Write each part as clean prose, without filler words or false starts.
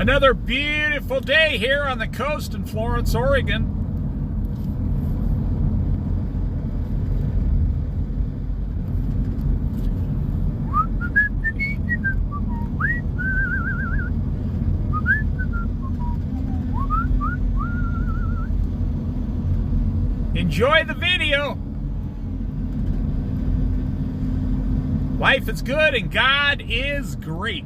Another beautiful day here on the coast in Florence, Oregon. Enjoy the video. Life is good and God is great.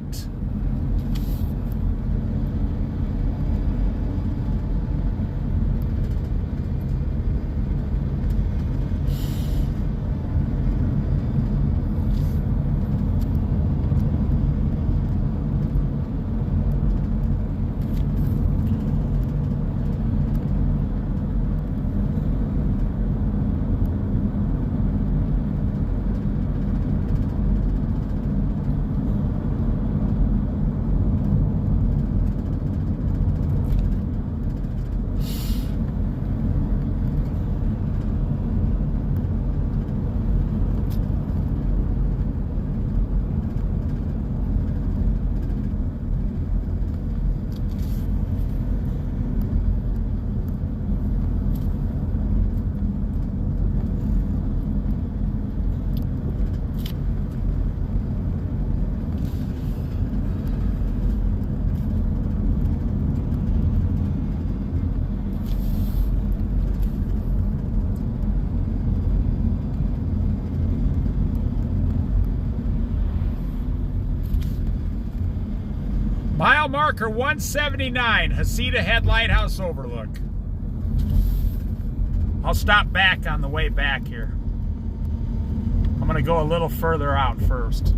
Mile marker 179, Hasita Head Lighthouse Overlook. I'll stop back on the way back here. I'm going to go a little further out first.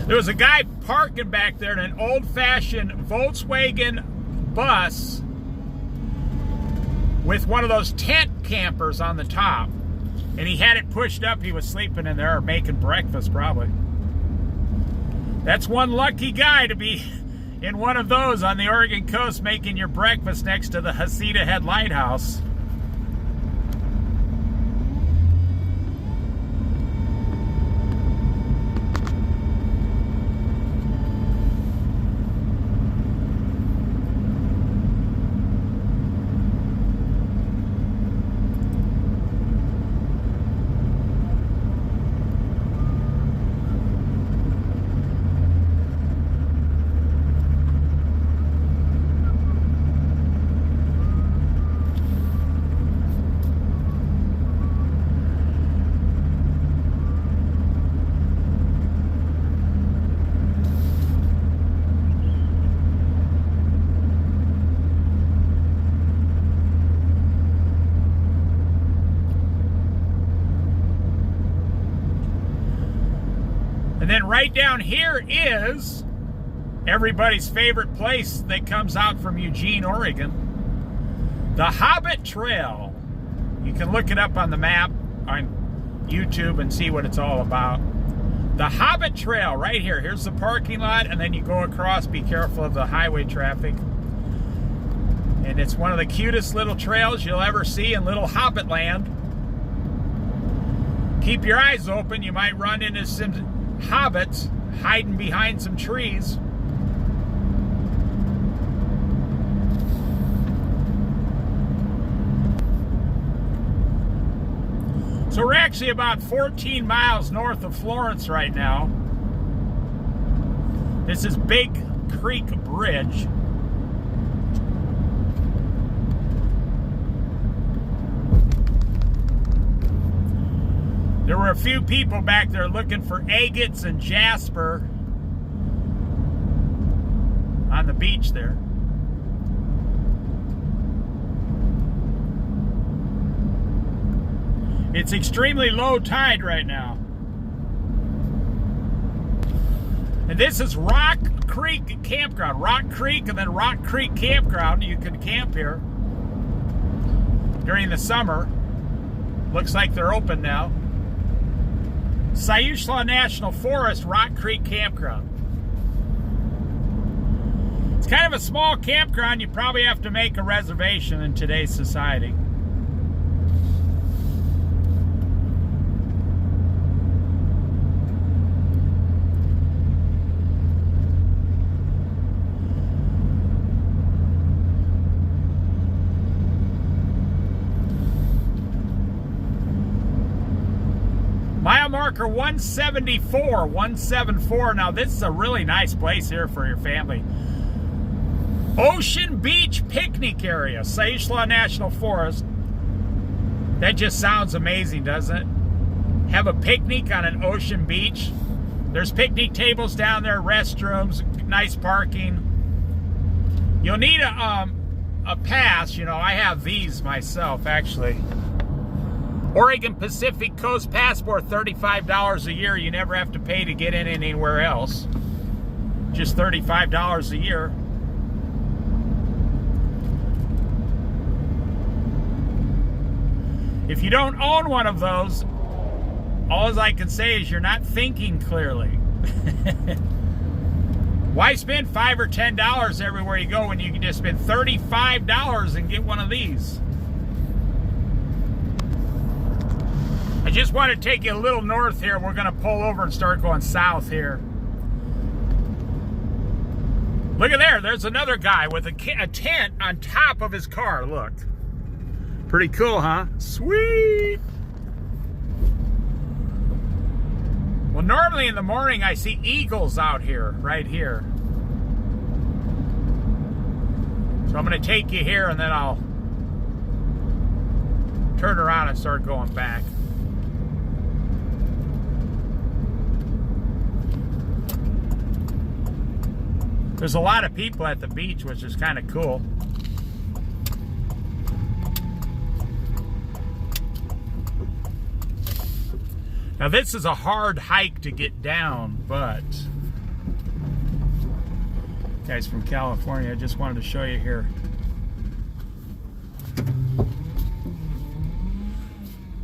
There was a guy parking back there in an old-fashioned Volkswagen bus with one of those tent campers on the top. And he had it pushed up. He was sleeping in there or making breakfast, probably. That's one lucky guy to be in one of those on the Oregon coast making your breakfast next to the Hasita Head Lighthouse. And then right down here is everybody's favorite place that comes out from Eugene, Oregon. The Hobbit Trail. You can look it up on the map on YouTube and see what it's all about. The Hobbit Trail right here. Here's the parking lot, and then you go across. Be careful of the highway traffic. And it's one of the cutest little trails you'll ever see in Little Hobbit Land. Keep your eyes open. You might run into some hobbits hiding behind some trees. actually about 14 miles north of Florence right now. This is Big Creek Bridge. There were a few people back there looking for agates and jasper on the beach there. It's extremely low tide right now. And this is Rock Creek Campground. Rock Creek and then Rock Creek Campground. You can camp here during the summer. Looks like they're open now. Siuslaw National Forest, Rock Creek Campground. It's kind of a small campground. You probably have to make a reservation in today's society. Mile marker 174. Now this is a really nice place here for your family. Ocean Beach Picnic Area, Siuslaw National Forest. That just sounds amazing, doesn't it? Have a picnic on an ocean beach. There's picnic tables down there, restrooms, nice parking. You'll need a pass. You know, I have these myself, actually. Oregon Pacific Coast Passport, $35 a year. You never have to pay to get in anywhere else. Just $35 a year. If you don't own one of those, all I can say is you're not thinking clearly. Why spend $5 or $10 everywhere you go when you can just spend $35 and get one of these? I just want to take you a little north here. We're going to pull over and start going south here. Look at there. There's another guy with a tent on top of his car. Look. Pretty cool, huh? Sweet. Well, normally in the morning I see eagles out here, right here. So I'm going to take you here and then I'll turn around and start going back. There's a lot of people at the beach, which is kind of cool. Now this is a hard hike to get down, but guys from California, I just wanted to show you here.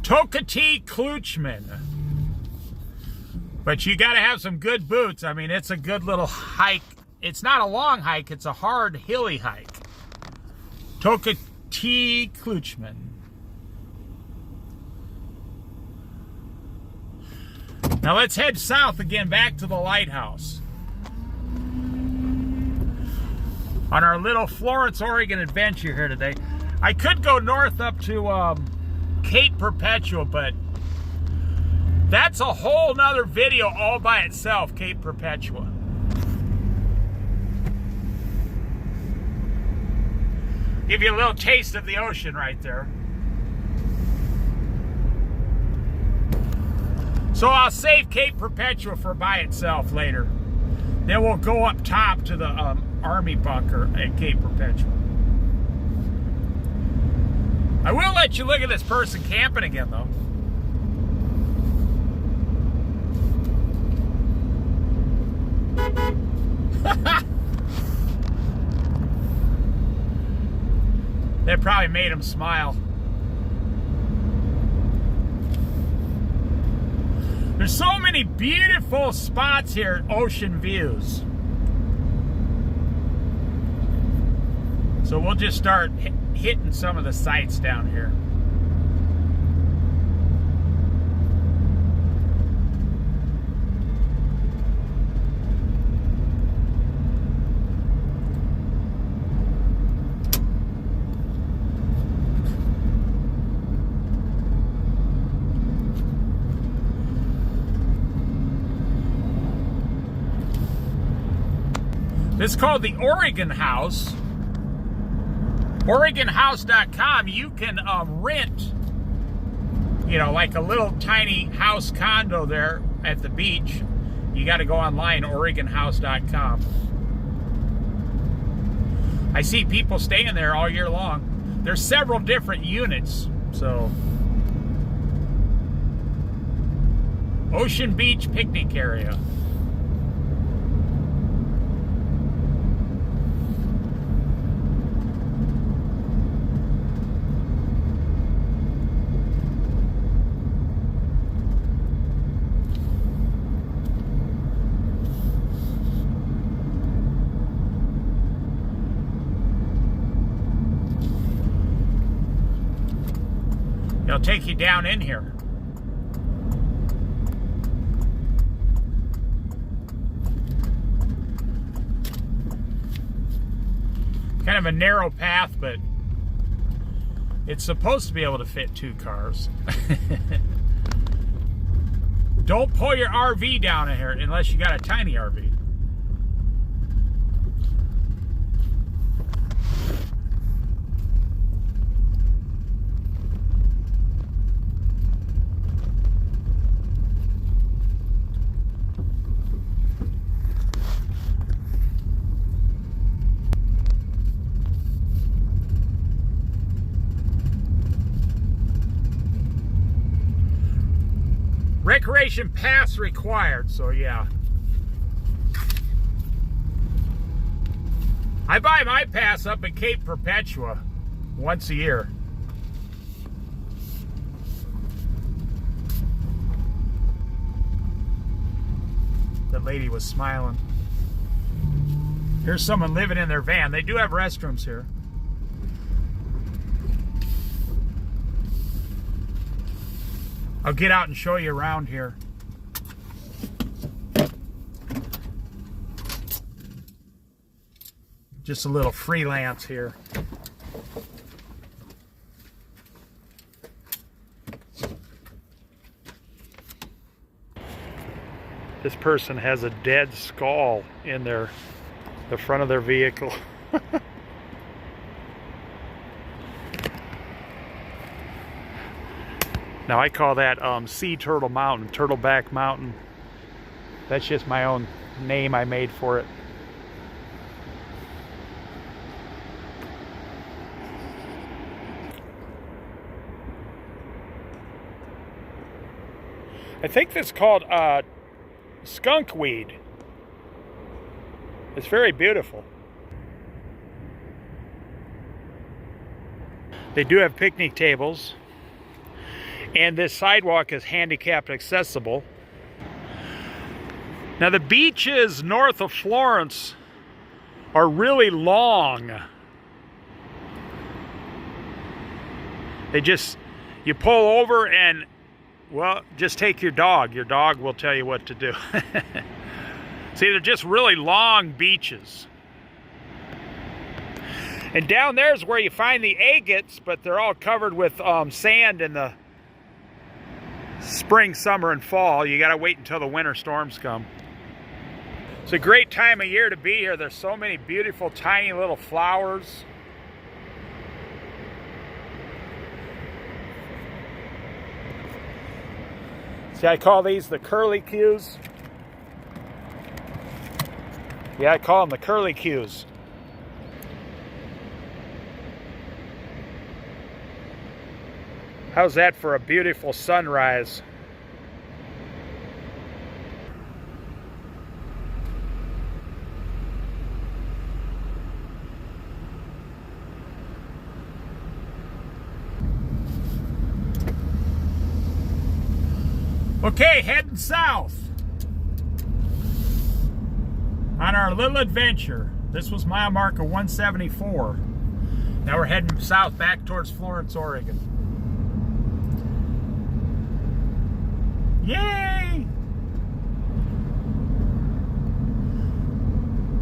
Tokatee Kluchman. But you got to have some good boots. I mean, it's a good little hike. It's not a long hike, it's a hard, hilly hike. Tokatee Kluchman. Now let's head south again, back to the lighthouse. On our little Florence, Oregon adventure here today. I could go north up to Cape Perpetua, but that's a whole nother video all by itself, Cape Perpetua. Give you a little taste of the ocean right there. So I'll save Cape Perpetua for by itself later. Then we'll go up top to the Army bunker at Cape Perpetua. I will let you look at this person camping again, though. That probably made him smile. There's so many beautiful spots here, ocean views. So we'll just start hitting some of the sites down here. This is called the Oregon House. OregonHouse.com. You can rent, like a little tiny house condo there at the beach. You got to go online, OregonHouse.com. I see people staying there all year long. There's several different units, so. Ocean Beach picnic area. They'll take you down in here. Kind of a narrow path, but it's supposed to be able to fit 2 cars. Don't pull your RV down in here unless you got a tiny RV. Recreation pass required, so yeah. I buy my pass up at Cape Perpetua once a year. That lady was smiling. Here's someone living in their van. They do have restrooms here. I'll get out and show you around here. Just a little freelance here. This person has a dead skull in the front of their vehicle. Now I call that Sea Turtle Mountain, Turtleback Mountain. That's just my own name I made for it. I think that's called skunkweed. It's very beautiful. They do have picnic tables. And this sidewalk is handicapped accessible. Now the beaches north of Florence are really long. You pull over and, well, just take your dog. Your dog will tell you what to do. See, they're just really long beaches. And down there is where you find the agates, but they're all covered with sand in the spring, summer, and fall. You gotta wait until the winter storms come. It's a great time of year to be here. There's so many beautiful tiny little flowers. See, I call these the curlicues. Yeah, I call them the curlicues. How's that for a beautiful sunrise? Okay, heading south on our little adventure. This was mile marker 174. Now we're heading south back towards Florence, Oregon. Yay!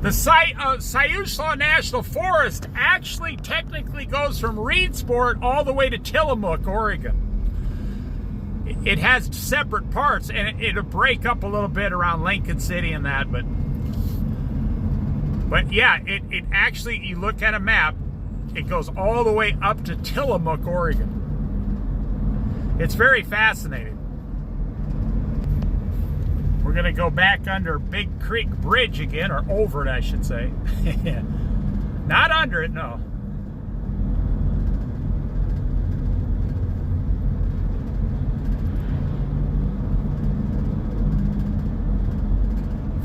The Siuslaw National Forest actually technically goes from Reedsport all the way to Tillamook, Oregon. It has separate parts, and it'll break up a little bit around Lincoln City and that, but But yeah, it actually, you look at a map, it goes all the way up to Tillamook, Oregon. It's very fascinating. We're going to go back under Big Creek Bridge again, or over it, I should say. Not under it, no.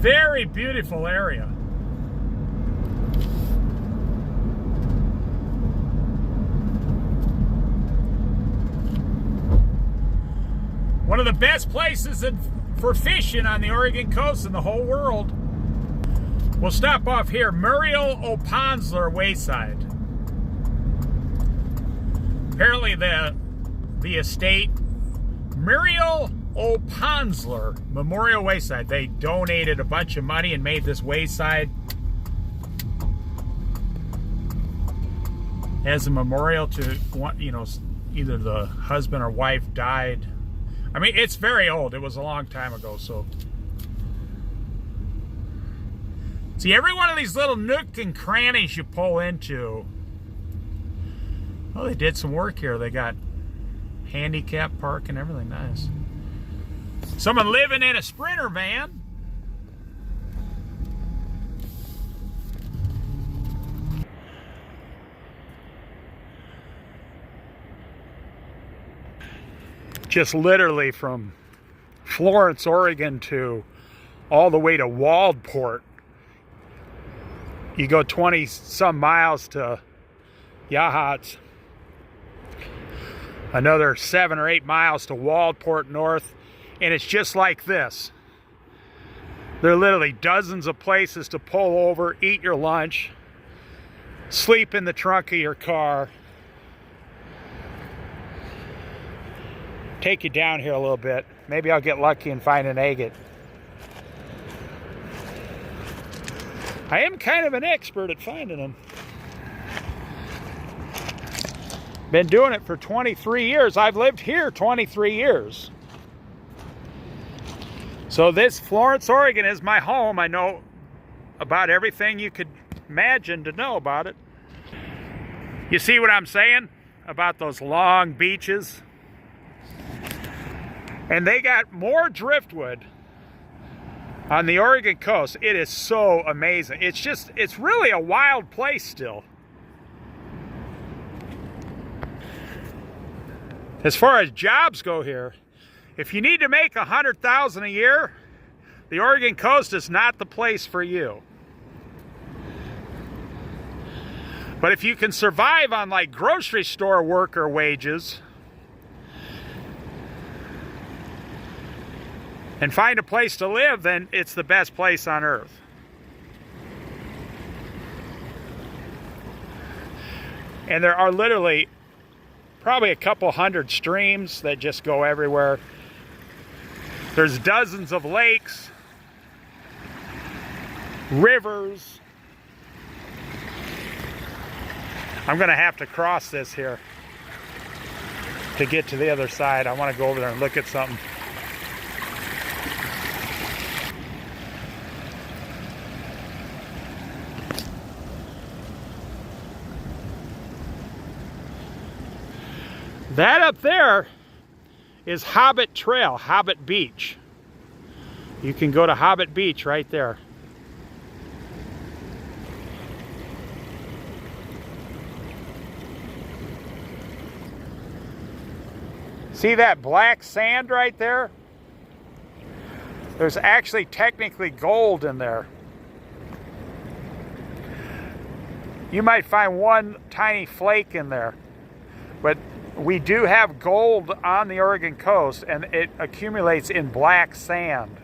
Very beautiful area. One of the best places for fishing on the Oregon coast in the whole world. We'll stop off here, Muriel O'Ponsler Wayside. Apparently the estate, Muriel O'Ponsler Memorial Wayside, they donated a bunch of money and made this wayside as a memorial to, you know, either the husband or wife died. I mean, it's very old. It was a long time ago, so. See, every one of these little nook and crannies you pull into. Oh, they did some work here. They got handicap park and everything. Nice. Someone living in a Sprinter van. Just literally from Florence, Oregon to all the way to Waldport. You go 20 some miles to Yachats. Another 7 or 8 miles to Waldport North. And it's just like this. There are literally dozens of places to pull over, eat your lunch, sleep in the trunk of your car. Take you down here a little bit. Maybe I'll get lucky and find an agate. I am kind of an expert at finding them. Been doing it for 23 years. I've lived here 23 years. So this Florence, Oregon is my home. I know about everything you could imagine to know about it. You see what I'm saying about those long beaches? And they got more driftwood on the Oregon coast. It is so amazing. It's really a wild place still. As far as jobs go here, if you need to make $100,000 a year, the Oregon coast is not the place for you. But if you can survive on like grocery store worker wages and find a place to live, then it's the best place on earth. And there are literally probably a couple hundred streams that just go everywhere. There's dozens of lakes, rivers. I'm gonna have to cross this here to get to the other side. I wanna go over there and look at something. That up there is Hobbit Trail, Hobbit Beach. You can go to Hobbit Beach right there. See that black sand right there? There's actually technically gold in there. You might find one tiny flake in there, but we do have gold on the Oregon coast, and it accumulates in black sand.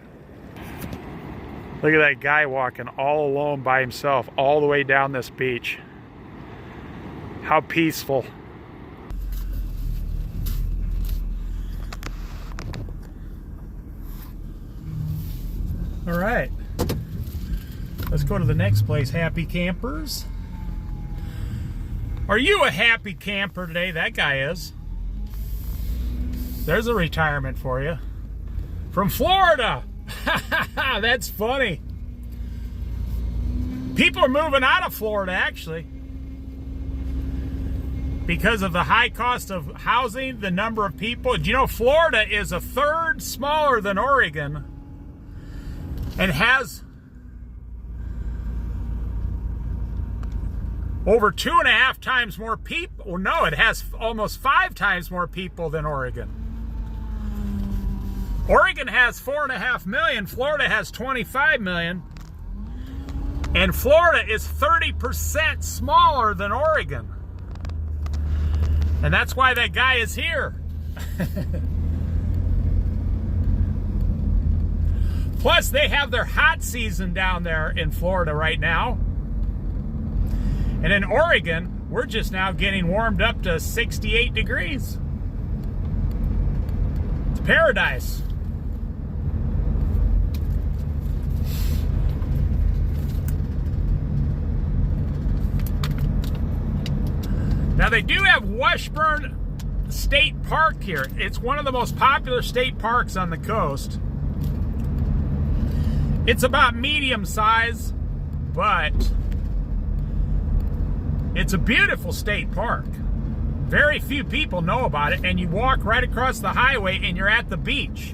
Look at that guy walking all alone by himself all the way down this beach. How peaceful. All right, let's go to the next place. Happy campers. Are you a happy camper today? That guy is. There's a retirement for you. From Florida. That's funny. People are moving out of Florida, actually, because of the high cost of housing, the number of people. Do you know Florida is a third smaller than Oregon and has over 2.5 times more people. Well, no, it has almost 5 times more people than Oregon. Oregon has 4.5 million. Florida has 25 million. And Florida is 30% smaller than Oregon. And that's why that guy is here. Plus, they have their hot season down there in Florida right now. And in Oregon, we're just now getting warmed up to 68 degrees. It's paradise. Now, they do have Washburn State Park here. It's one of the most popular state parks on the coast. It's about medium size, but it's a beautiful state park. Very few people know about it, and you walk right across the highway and you're at the beach.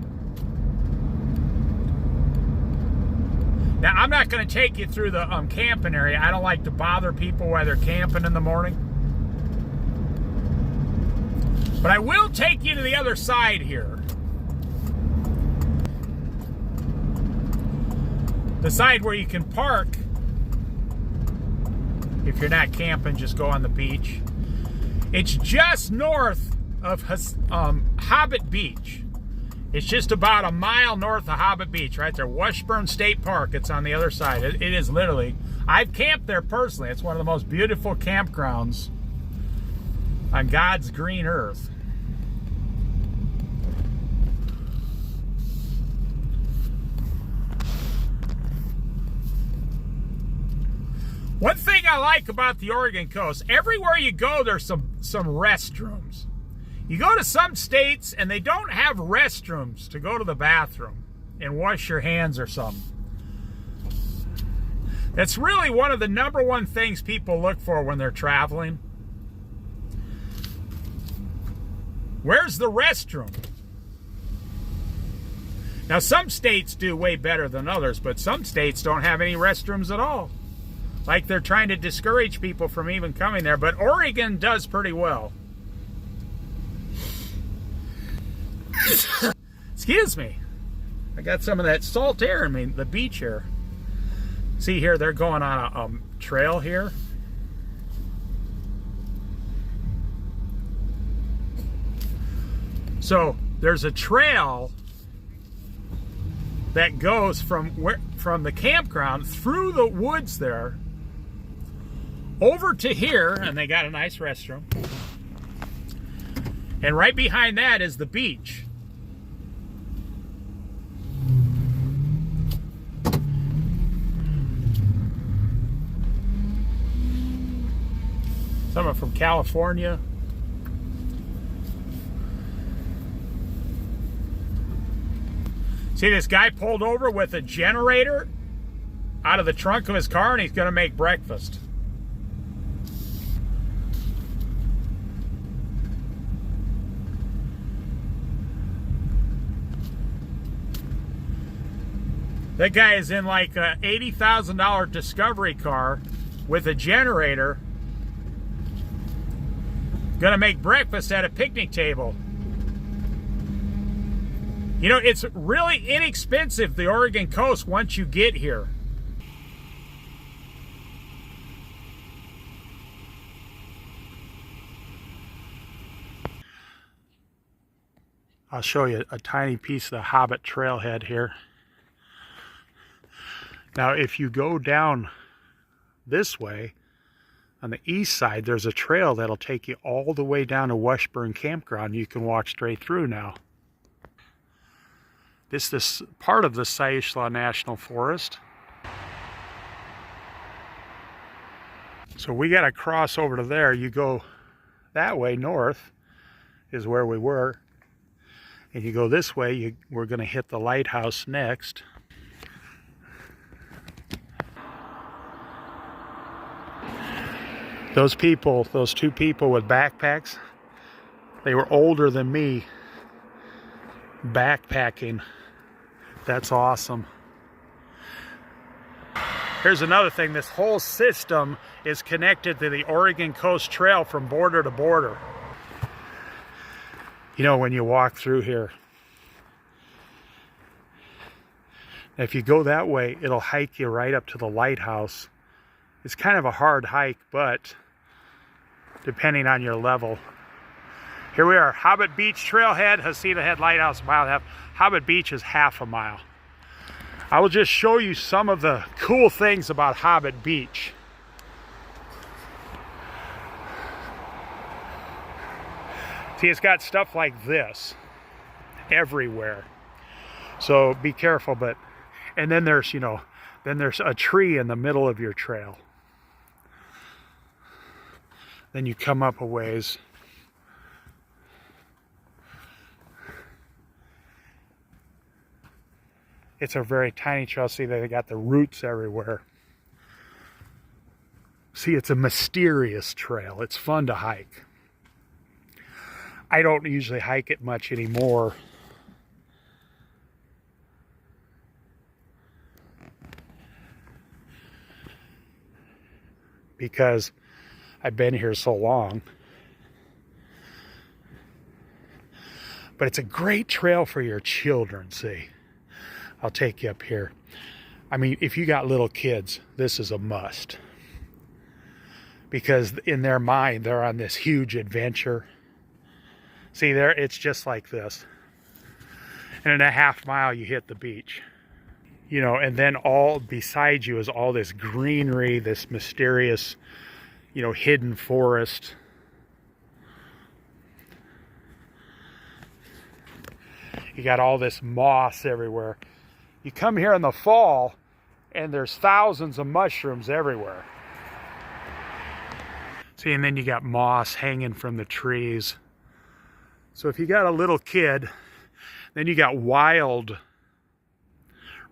Now, I'm not going to take you through the camping area. I don't like to bother people while they're camping in the morning. But I will take you to the other side here. The side where you can park. If you're not camping, just go on the beach. It's just north of Hobbit Beach. It's just about a mile north of Hobbit Beach, right there. Washburn State Park. It's on the other side. It is literally. I've camped there personally. It's one of the most beautiful campgrounds on God's green earth. One thing I like about the Oregon coast, everywhere you go, there's some restrooms. You go to some states and they don't have restrooms to go to the bathroom and wash your hands or something. That's really one of the #1 things people look for when they're traveling. Where's the restroom? Now, some states do way better than others, but some states don't have any restrooms at all. Like they're trying to discourage people from even coming there. But Oregon does pretty well. Excuse me. I got some of that salt air in me, the beach air. See here, they're going on a trail here. So there's a trail that goes from the campground through the woods there over to here, and they got a nice restroom. And right behind that is the beach. Someone from California. See, this guy pulled over with a generator out of the trunk of his car, and he's going to make breakfast. That guy is in like a $80,000 Discovery car with a generator, going to make breakfast at a picnic table. You know, it's really inexpensive, the Oregon coast, once you get here. I'll show you a tiny piece of the Hobbit trailhead here. Now, if you go down this way, on the east side, there's a trail that'll take you all the way down to Washburn Campground. You can walk straight through now. This is part of the Siuslaw National Forest. So we got to cross over to there. You go that way north is where we were. And you go this way, we're going to hit the lighthouse next. Those people, those two people with backpacks, they were older than me backpacking. That's awesome. Here's another thing. This whole system is connected to the Oregon Coast Trail from border to border. You know, when you walk through here, if you go that way, it'll hike you right up to the lighthouse. It's kind of a hard hike, but depending on your level. Here we are, Hobbit Beach Trailhead, Heceta Head Lighthouse, a mile and a half. Hobbit Beach is half a mile. I will just show you some of the cool things about Hobbit Beach. See, it's got stuff like this everywhere. So be careful, and then there's, you know, then there's a tree in the middle of your trail. Then you come up a ways. It's a very tiny trail. See, they got the roots everywhere. See, it's a mysterious trail. It's fun to hike. I don't usually hike it much anymore. Because I've been here so long. But it's a great trail for your children, see. I'll take you up here. I mean, if you got little kids, this is a must. Because in their mind, they're on this huge adventure. See there, it's just like this. And in a half mile, you hit the beach. You know, and then all beside you is all this greenery, this mysterious, you know, hidden forest. You got all this moss everywhere. You come here in the fall, and there's thousands of mushrooms everywhere. See, and then you got moss hanging from the trees. So if you got a little kid, then you got wild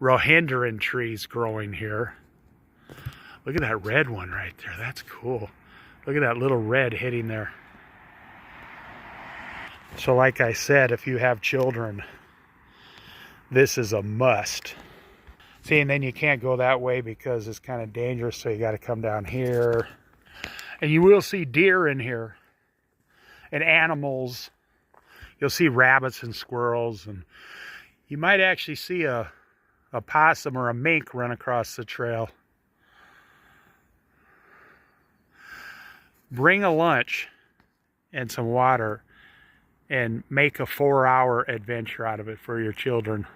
rhododendron trees growing here. Look at that red one right there. That's cool. Look at that little red hitting there. So like I said, if you have children, this is a must. See, and then you can't go that way because it's kind of dangerous, so you got to come down here. And you will see deer in here and animals. You'll see rabbits and squirrels, and you might actually see a possum or a mink run across the trail. Bring a lunch and some water and make a 4-hour adventure out of it for your children.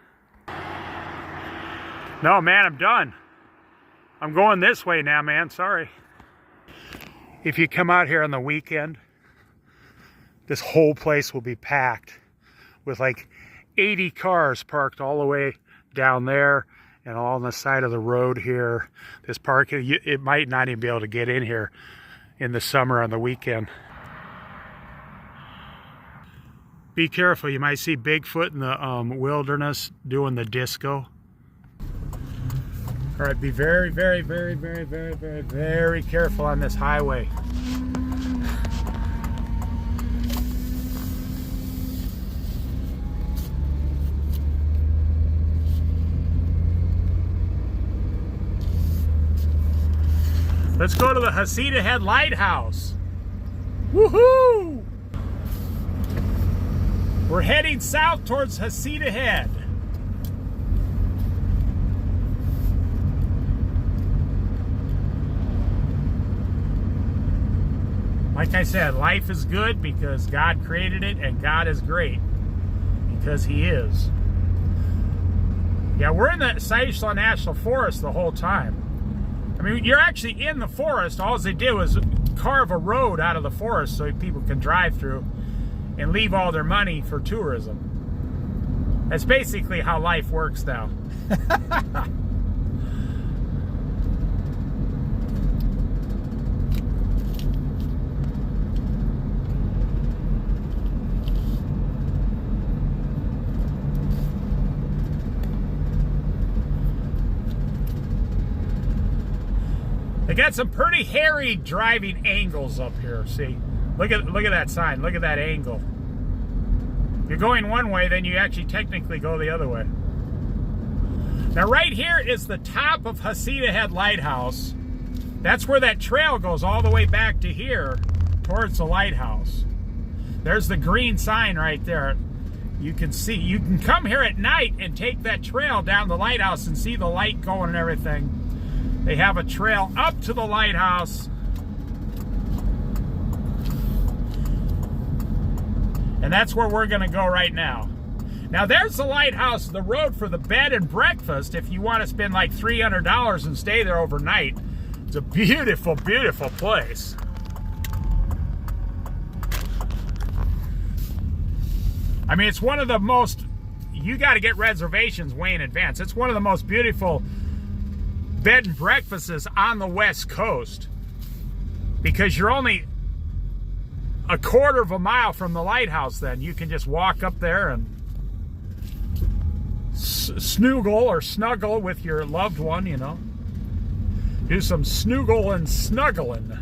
No, man, I'm done. I'm going this way now, man. Sorry. If you come out here on the weekend, this whole place will be packed with like 80 cars parked all the way down there and all on the side of the road here. This parking, it might not even be able to get in here in the summer on the weekend. Be careful, you might see Bigfoot in the wilderness doing the disco. All right, be very, very, very, very, very, very, very careful on this highway. Let's go to the Heceta Head Lighthouse. Woohoo! We're heading south towards Heceta Head. Like I said, life is good because God created it, and God is great because He is. Yeah, we're in the Siuslaw National Forest the whole time. I mean, you're actually in the forest. All they did was carve a road out of the forest so people can drive through and leave all their money for tourism. That's basically how life works now. They got some pretty hairy driving angles up here. See, look at that sign. Look at that angle. You're going one way, then you actually technically go the other way. Now right here is the top of Hasita Head Lighthouse. That's where that trail goes all the way back to here towards the lighthouse. There's the green sign right there. You can see, you can come here at night and take that trail down the lighthouse and see the light going and everything. They have a trail up to the lighthouse. And that's where we're gonna go right now. Now there's the lighthouse, the road for the bed and breakfast if you want to spend like $300 and stay there overnight. It's a beautiful, beautiful place. I mean, it's one of the most, you got to get reservations way in advance. It's one of the most beautiful bed and breakfasts on the West Coast because you're only a quarter of a mile from the lighthouse. Then you can just walk up there and snuggle or snuggle with your loved one, you know. Do some snuggle and snuggling.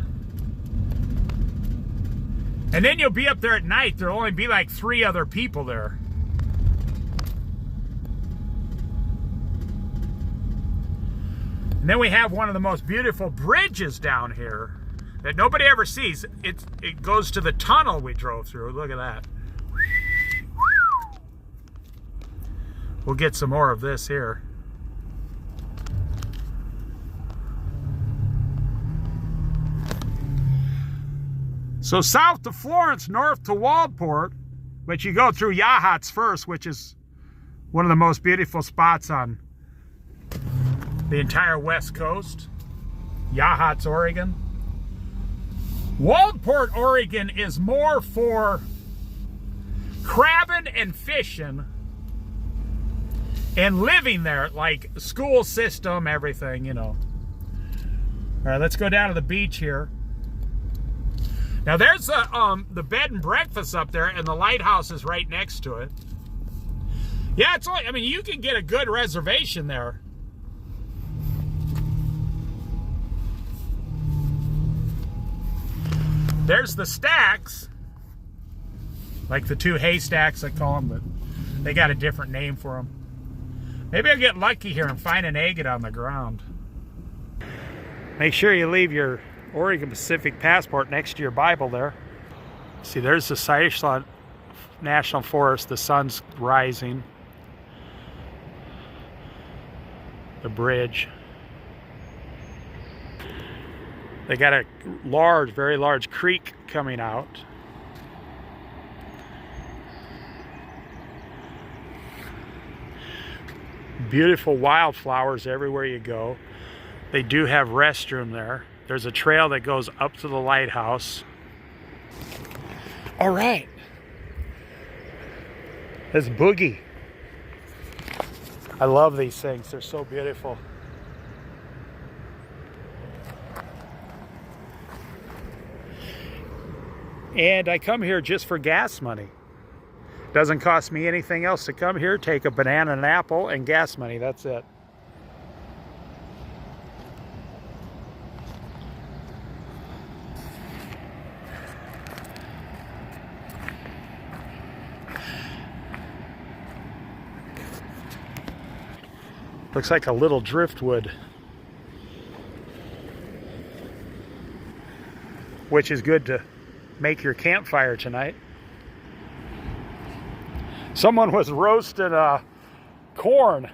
And then you'll be up there at night. There'll only be like 3 other people there. And then we have one of the most beautiful bridges down here that nobody ever sees. It goes to the tunnel we drove through. Look at that. We'll get some more of this here. So south to Florence, north to Waldport, but you go through Yachats first, which is one of the most beautiful spots on the entire West Coast. Yachats, Oregon. Waldport, Oregon is more for crabbing and fishing and living there, like school system, everything, you know. All right, let's go down to the beach here. Now there's the bed and breakfast up there, and the lighthouse is right next to it. Yeah, it's only, I mean, you can get a good reservation there. There's the stacks, like the 2 haystacks I call them, but they got a different name for them. Maybe I'll get lucky here and find an agate on the ground. Make sure you leave your Oregon Pacific passport next to your Bible there. See, there's the Siuslaw National Forest. The sun's rising. The bridge. They got a large, very large creek coming out. Beautiful wildflowers everywhere you go. They do have restroom there. There's a trail that goes up to the lighthouse. All right. This boogie. I love these things. They're so beautiful. And I come here just for gas money. Doesn't cost me anything else to come here. Take a banana and an apple and gas money. That's it. Looks like a little driftwood, which is good to make your campfire tonight. Someone was roasting corn,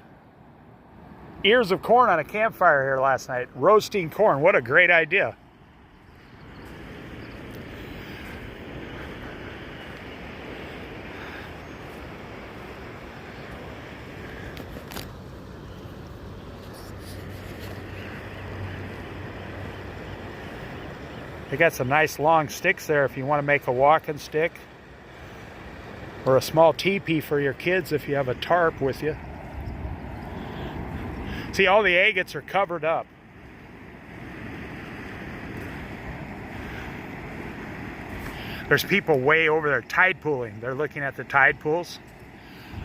ears of corn on a campfire here last night. Roasting corn, what a great idea. They got some nice long sticks there if you want to make a walking stick, or a small teepee for your kids if you have a tarp with you. See, all the agates are covered up. There's people way over there tide pooling. They're looking at the tide pools.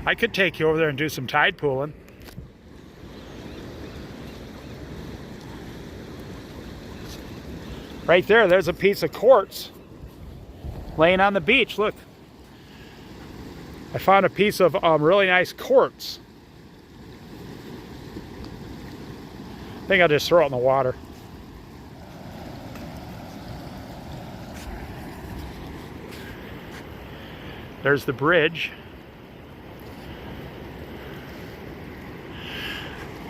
I could take you over there and do some tide pooling. Right there, there's a piece of quartz laying on the beach. Look. I found a piece of really nice quartz. I think I'll just throw it in the water. There's the bridge.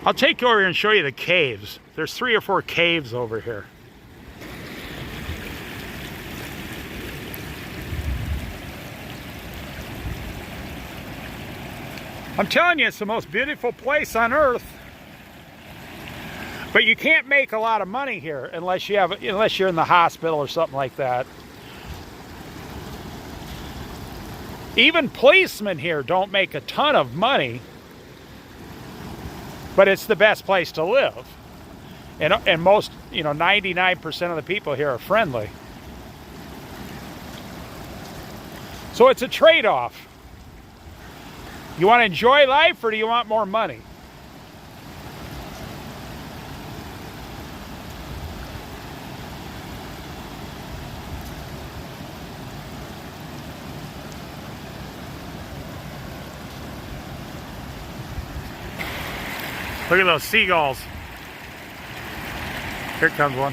I'll take you over here and show you the caves. There's 3 or 4 caves over here. I'm telling you, it's the most beautiful place on earth. But you can't make a lot of money here unless you're in the hospital or something like that. Even policemen here don't make a ton of money, but it's the best place to live. And most, 99% of the people here are friendly. So it's a trade-off. You want to enjoy life, or do you want more money? Look at those seagulls. Here comes one.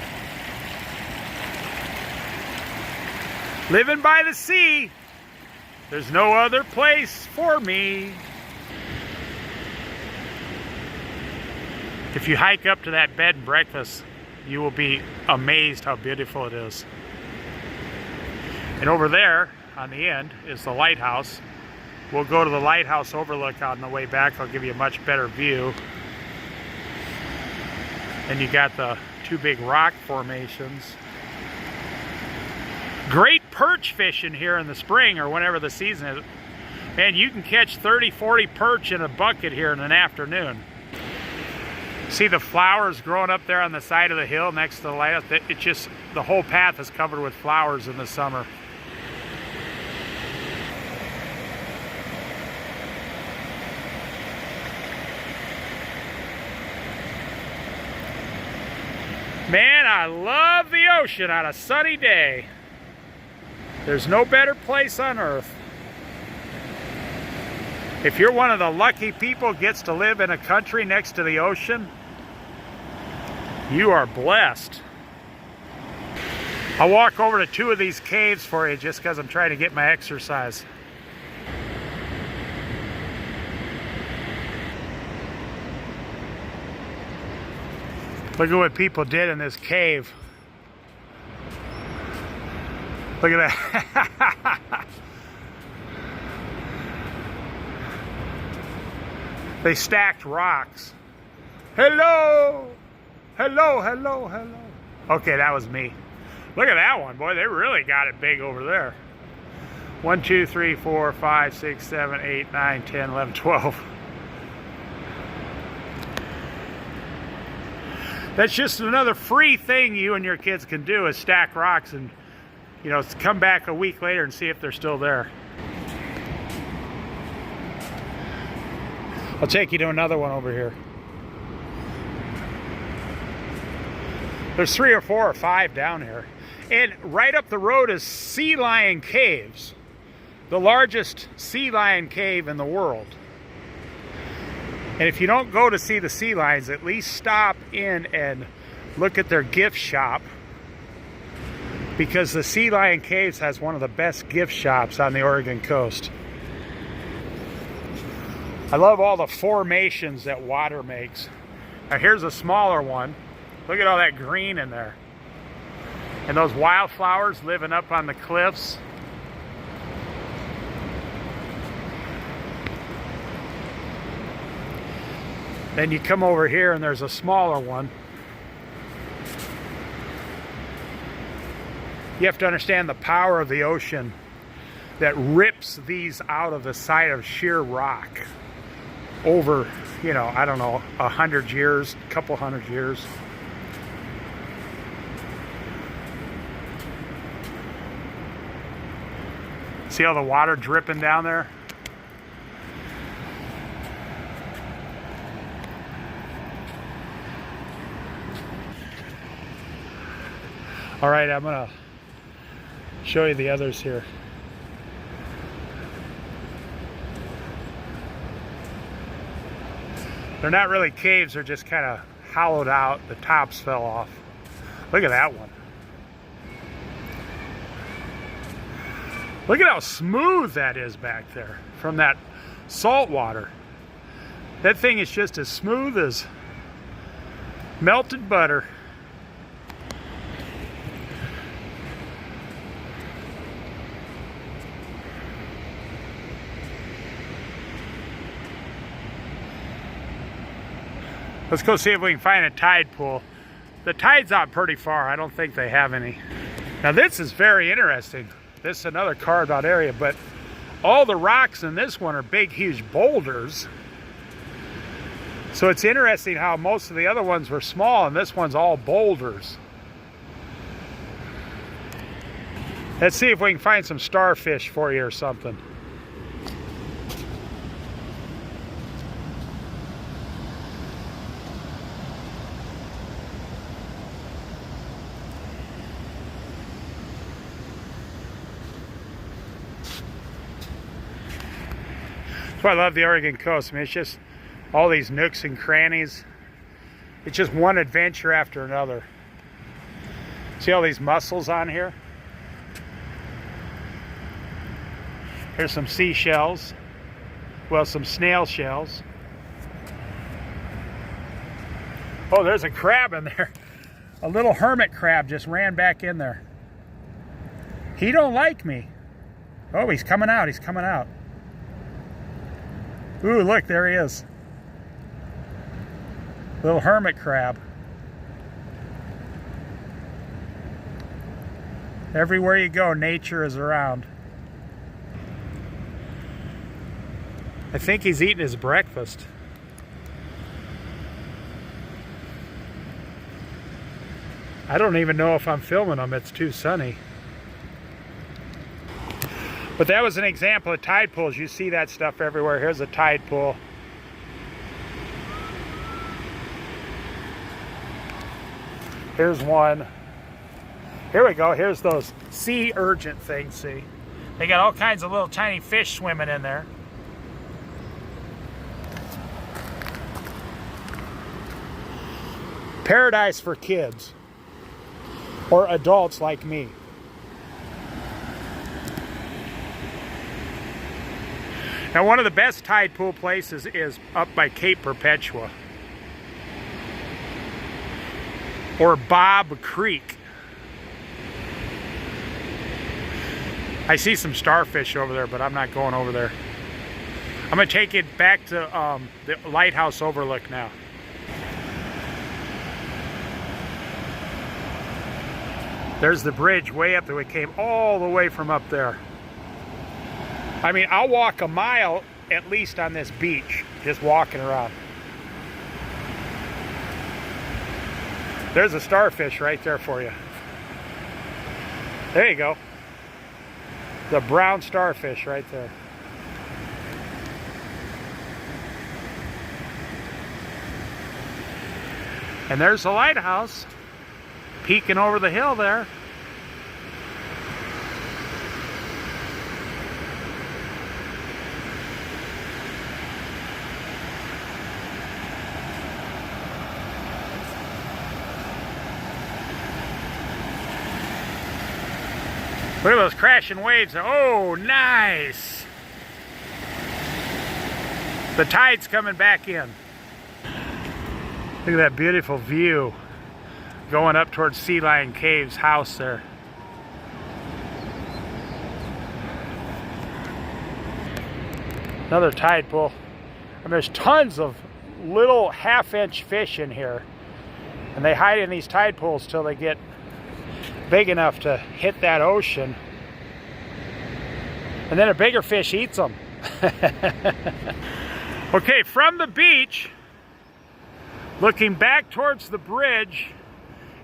Living by the sea. There's no other place for me. If you hike up to that bed and breakfast, you will be amazed how beautiful it is. And over there on the end is the lighthouse. We'll go to the lighthouse overlook on the way back. I'll give you a much better view. And you got the 2 big rock formations. Great perch fishing here in the spring or whenever the season is. Man, you can catch 30, 40 perch in a bucket here in an afternoon. See the flowers growing up there on the side of the hill next to the lighthouse? It just, the whole path is covered with flowers in the summer. Man, I love the ocean on a sunny day. There's no better place on earth. If you're one of the lucky people who gets to live in a country next to the ocean, you are blessed. I'll walk over to 2 of these caves for you just because I'm trying to get my exercise. Look at what people did in this cave. Look at that. They stacked rocks. Hello! Hello, hello, hello. Okay, that was me. Look at that one, boy. They really got it big over there. 1, 2, 3, 4, 5, 6, 7, 8, 9, 10, 11, 12. That's just another free thing you and your kids can do, is stack rocks and, come back a week later and see if they're still there. I'll take you to another one over here. There's 3 or 4 or 5 down here. And right up the road is Sea Lion Caves, the largest sea lion cave in the world. And if you don't go to see the sea lions, at least stop in and look at their gift shop, because the Sea Lion Caves has one of the best gift shops on the Oregon coast. I love all the formations that water makes. Now here's a smaller one. Look at all that green in there. And those wildflowers living up on the cliffs. Then you come over here and there's a smaller one. You have to understand the power of the ocean that rips these out of the side of sheer rock over, I don't know, 100 years, a couple hundred years. See all the water dripping down there? All right, I'm gonna show you the others here. They're not really caves, they're just kind of hollowed out. The tops fell off. Look at that one. Look at how smooth that is back there from that salt water. That thing is just as smooth as melted butter. Let's go see if we can find a tide pool. The tide's out pretty far. I don't think they have any. Now this is very interesting. This is another carved out area, but all the rocks in this one are big, huge boulders. So it's interesting how most of the other ones were small and this one's all boulders. Let's see if we can find some starfish for you or something. That's why I love the Oregon coast. I mean, it's just all these nooks and crannies. It's just one adventure after another. See all these mussels on here? Here's some seashells. Well, some snail shells. Oh, there's a crab in there. A little hermit crab just ran back in there. He don't like me. Oh, he's coming out, he's coming out. Ooh, look, there he is. Little hermit crab. Everywhere you go, nature is around. I think he's eating his breakfast. I don't even know if I'm filming him. It's too sunny. But that was an example of tide pools. You see that stuff everywhere. Here's a tide pool. Here's one. Here we go. Here's those sea urchin things, see? They got all kinds of little tiny fish swimming in there. Paradise for kids. Or adults like me. Now, one of the best tide pool places is up by Cape Perpetua. Or Bob Creek. I see some starfish over there, but I'm not going over there. I'm going to take it back to the lighthouse overlook now. There's the bridge way up there. We came all the way from up there. I mean, I'll walk a mile at least on this beach, just walking around. There's a starfish right there for you. There you go. The brown starfish right there. And there's the lighthouse peeking over the hill there. Look at those crashing waves. Oh, nice. The tide's coming back in. Look at that beautiful view going up towards Sea Lion Cave's house there. Another tide pool. And there's tons of little half-inch fish in here. And they hide in these tide pools till they get big enough to hit that ocean, and then a bigger fish eats them. Okay, from the beach, looking back towards the bridge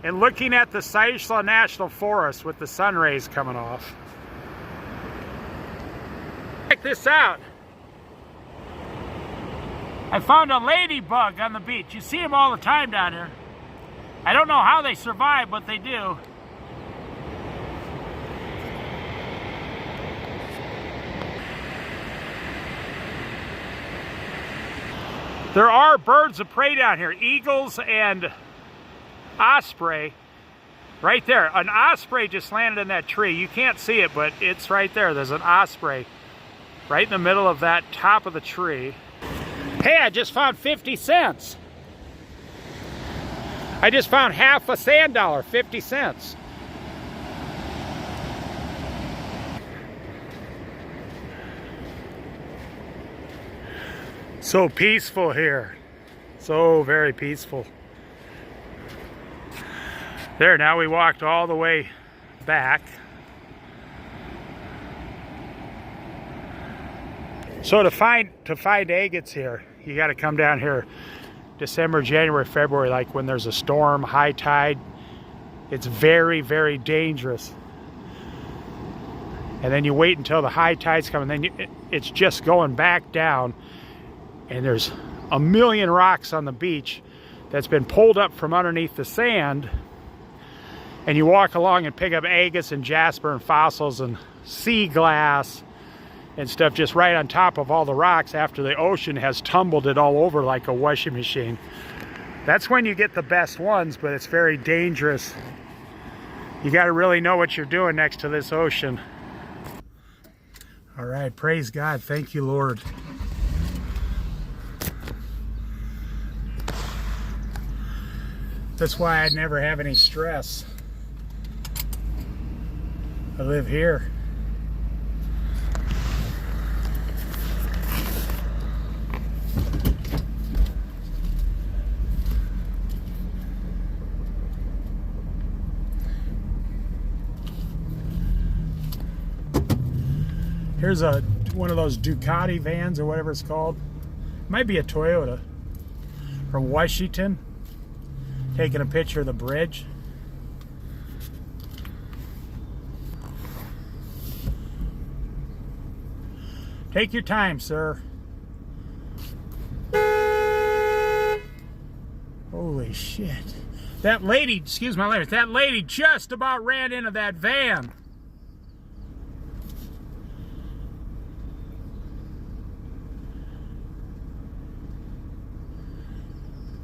and looking at the Siuslaw National Forest with the sun rays coming off. Check this out. I found a ladybug on the beach. You see them all the time down here. I don't know how they survive, but they do. There are birds of prey down here, eagles and osprey. Right there, an osprey just landed in that tree. You can't see it, but it's right there. There's an osprey right in the middle of that top of the tree. Hey, I just found 50 cents. I just found half a sand dollar, 50 cents. So peaceful here. So very peaceful. There, now we walked all the way back. So to find agates here, you got to come down here December, January, February, like when there's a storm, high tide. It's very, very dangerous. And then you wait until the high tides come, and then it's just going back down. And there's a million rocks on the beach that's been pulled up from underneath the sand. And you walk along and pick up agates and jasper and fossils and sea glass and stuff just right on top of all the rocks after the ocean has tumbled it all over like a washing machine. That's when you get the best ones, but it's very dangerous. You got to really know what you're doing next to this ocean. All right, praise God. Thank you, Lord. That's why I'd never have any stress. I live here. Here's one of those Ducati vans or whatever it's called. Might be a Toyota from Washington. Taking a picture of the bridge. Take your time, sir. Holy shit. That lady, excuse my language, that lady just about ran into that van.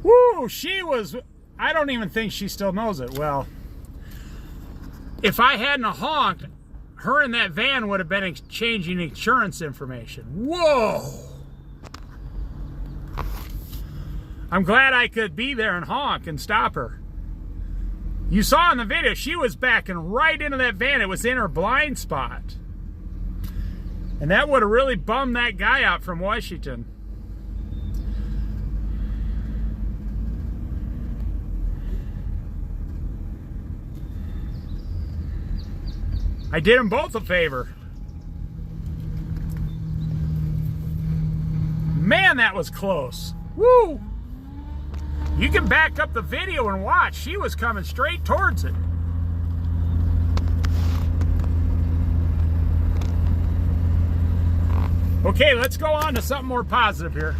Woo, she was, I don't even think she still knows it. Well, if I hadn't honked, her and that van would have been exchanging insurance information. Whoa! I'm glad I could be there and honk and stop her. You saw in the video, she was backing right into that van. It was in her blind spot. And that would have really bummed that guy out from Washington. I did them both a favor. Man, that was close. Woo! You can back up the video and watch. She was coming straight towards it. Okay, let's go on to something more positive here.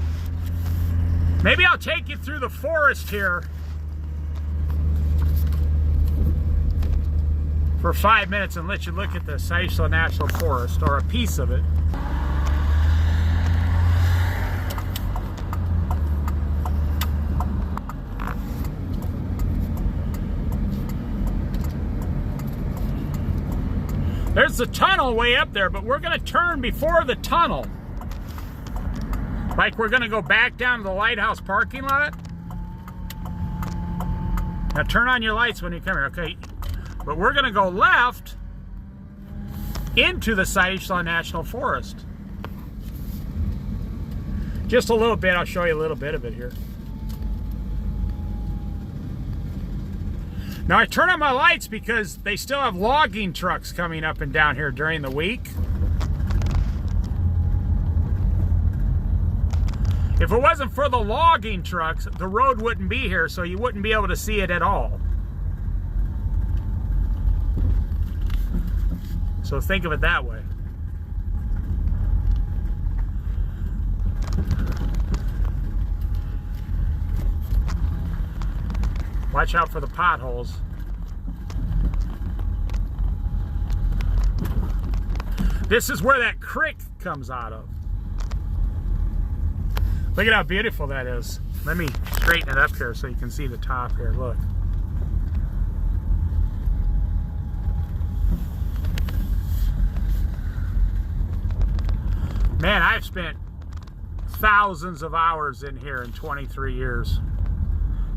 Maybe I'll take you through the forest here for 5 minutes and let you look at the Sisla National Forest, or a piece of it. There's the tunnel way up there, but we're going to turn before the tunnel. Like we're going to go back down to the lighthouse parking lot. Now turn on your lights when you come here, okay? But we're going to go left into the Sisla National Forest. Just a little bit. I'll show you a little bit of it here. Now I turn on my lights because they still have logging trucks coming up and down here during the week. If it wasn't for the logging trucks, the road wouldn't be here, so you wouldn't be able to see it at all. So think of it that way. Watch out for the potholes. This is where that creek comes out of. Look at how beautiful that is. Let me straighten it up here so you can see the top here. Look. Man, I've spent thousands of hours in here in 23 years.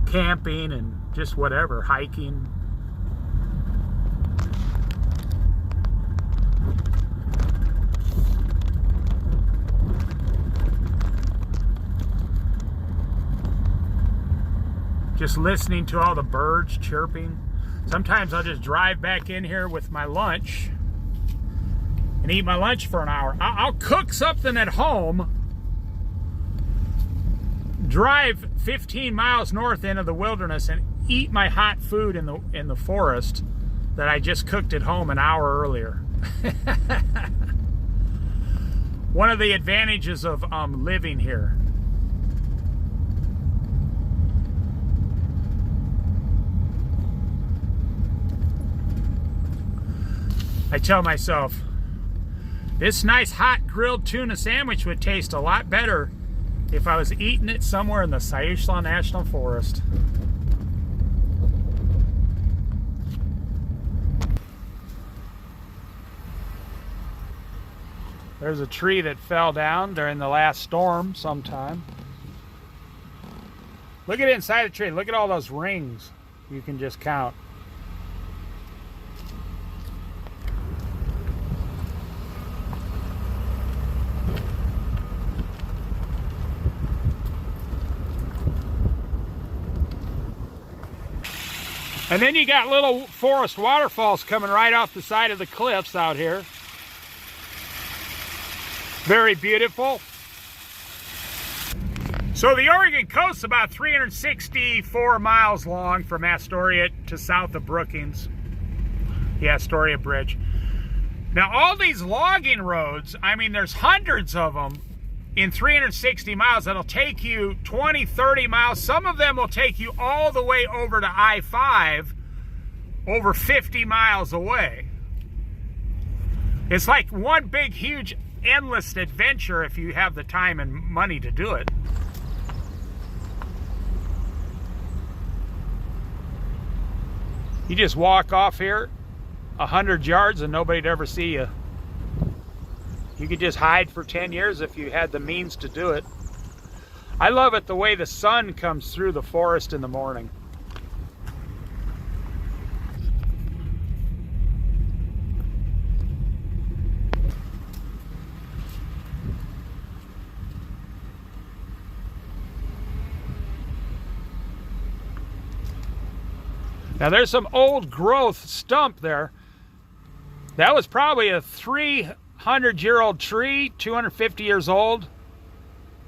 Camping and just whatever, hiking. Just listening to all the birds chirping. Sometimes I'll just drive back in here with my lunch and eat my lunch for an hour. I'll cook something at home, drive 15 miles north into the wilderness and eat my hot food in the forest that I just cooked at home an hour earlier. One of the advantages of living here. I tell myself, this nice hot grilled tuna sandwich would taste a lot better if I was eating it somewhere in the Siuslaw National Forest. There's a tree that fell down during the last storm sometime. Look at inside the tree. Look at all those rings you can just count. And then you got little forest waterfalls coming right off the side of the cliffs out here. Very beautiful. So the Oregon coast's about 364 miles long from Astoria to south of Brookings. The Astoria Bridge. Now all these logging roads, I mean there's hundreds of them in 360 miles that'll take you 20, 30 miles. Some of them will take you all the way over to I-5, over 50 miles away. It's like one big, huge, endless adventure if you have the time and money to do it. You just walk off here 100 yards and nobody'd ever see you. You could just hide for 10 years if you had the means to do it. I love it the way the sun comes through the forest in the morning. Now there's some old growth stump there. That was probably a 300-year-old tree, 250 years old,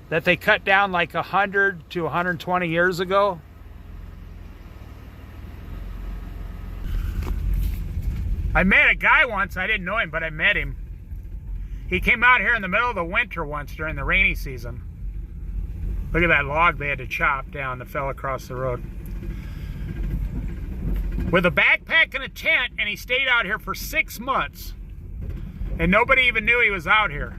that they cut down like 100 to 120 years ago. I met a guy once, I didn't know him, but I met him. He came out here in the middle of the winter once during the rainy season. Look at that log they had to chop down that fell across the road. With a backpack and a tent, and he stayed out here for 6 months. And nobody even knew he was out here.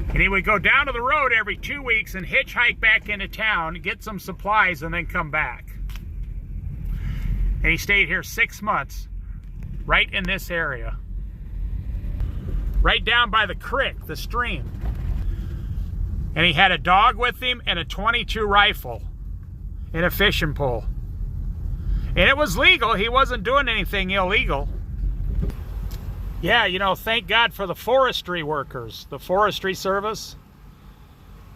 And he would go down to the road every 2 weeks and hitchhike back into town, get some supplies, and then come back. And he stayed here 6 months, right in this area. Right down by the creek, the stream. And he had a dog with him and a .22 rifle and a fishing pole. And it was legal. He wasn't doing anything illegal. Yeah, you know, thank God for the forestry workers, the forestry service.